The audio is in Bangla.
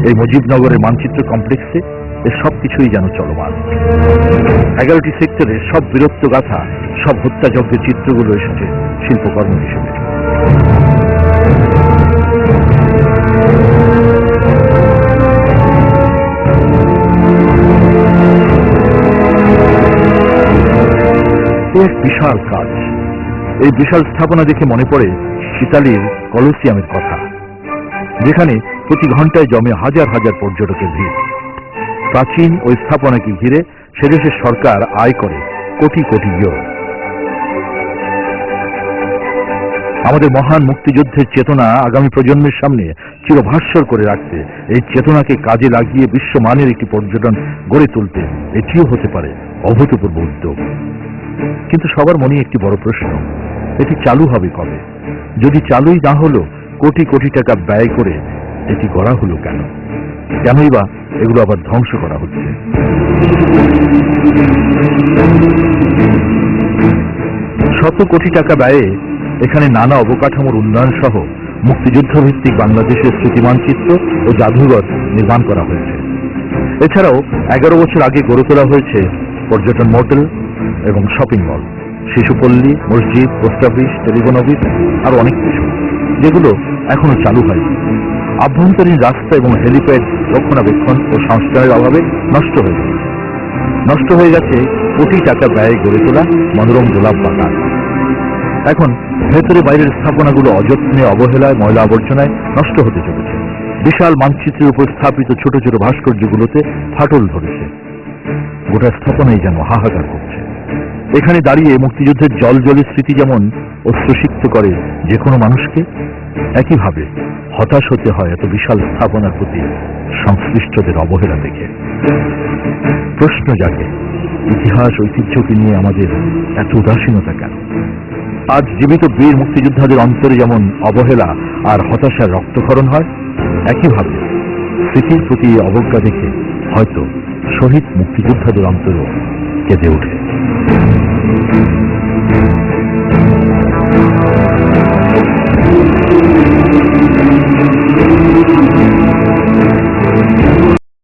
এই মুজিবনগরের মানচিত্র কমপ্লেক্সে এর সবকিছুই যেন চলমান। 11টি সেক্টরের সব বীরত্ব গাথা, সব হত্যাযজ্ঞের চিত্রগুলো এসেছে শিল্পকর্ম হিসেবে। এক বিশাল কাজ। এই বিশাল স্থাপনা দেখে মনে পড়ে ইতালির কলোসিয়ামের কথা, যেখানে প্রতি ঘন্টায় জমে হাজার হাজার পর্যটকের ভিড়। প্রাচীন ওই স্থাপনাকে ঘিরে সেদেশের সরকার আয় করে কোটি কোটি ইউরো। আমাদের মহান মুক্তিযুদ্ধের চেতনা আগামী প্রজন্মের সামনে চিরভাস্বর করে রাখতে, এই চেতনাকে কাজে লাগিয়ে বিশ্বমানের একটি পর্যটন গড়ে তুলতে এটিও হতে পারে অভূতপূর্ব উদ্যোগ। কিন্তু সবার মনে একটি বড় প্রশ্ন, এটি চালু হবে কবে? যদি চালুই না হলো, কোটি কোটি টাকা ব্যয় করে এটি করা হলো কেন? কেনই বা এগুলো আবার ধ্বংস করা হচ্ছে? শত কোটি টাকা ব্যয়ে এখানে নানা অবকাঠামোর উন্নয়ন সহ মুক্তিযুদ্ধ ভিত্তিক বাংলাদেশের স্মৃতিমানচিত্র ও জাদুঘর নির্মাণ করা হয়েছে। এছাড়াও 11 বছর আগে গড়ে তোলা হয়েছে পর্যটন মোটেল এবং শপিং মল, শিশুপল্লী, মসজিদ, পোস্ট অফিস, টেলিফোন অফিস, আর অনেক কিছু, যেগুলো এখনো চালু হয়নি। আভ্যন্তরীণ রাস্তা এবং হেলিপ্যাড রক্ষণাবেক্ষণ ও সংস্কারের অভাবে নষ্ট হয়ে গেছে কোটি টাকা ব্যয়ে গড়ে তোলা মনোরম গোলাপ বাগান। এখন ভেতরে বাইরের স্থাপনাগুলো অযত্নে, অবহেলায়, ময়লা আবর্জনায় নষ্ট হতে চলেছে। বিশাল মানচিত্রের উপর স্থাপিত ছোট ছোট ভাস্কর্যগুলোতে ফাটল ধরেছে। গোটা স্থাপনাই যেন হাহাকার করছে। এখানে দাঁড়িয়ে মুক্তিযুদ্ধের জলজলের স্মৃতি যেমন অশ্রুসিক্ত করে যে কোনো মানুষকে, একইভাবে হতাশ হতে হয় এত বিশাল স্থাপনার প্রতি সংশ্লিষ্টদের অবহেলা দেখে। প্রশ্ন জাগে, ইতিহাস ঐতিহ্যকে নিয়ে আমাদের এত উদাসীনতা কেন? আজ জীবিত বীর মুক্তিযোদ্ধাদের অন্তরে যেমন অবহেলা আর হতাশার রক্তক্ষরণ হয়, একইভাবে স্মৃতির প্রতি অবজ্ঞা দেখে হয়তো শহীদ মুক্তিযোদ্ধাদের অন্তরও কেঁদে ওঠে।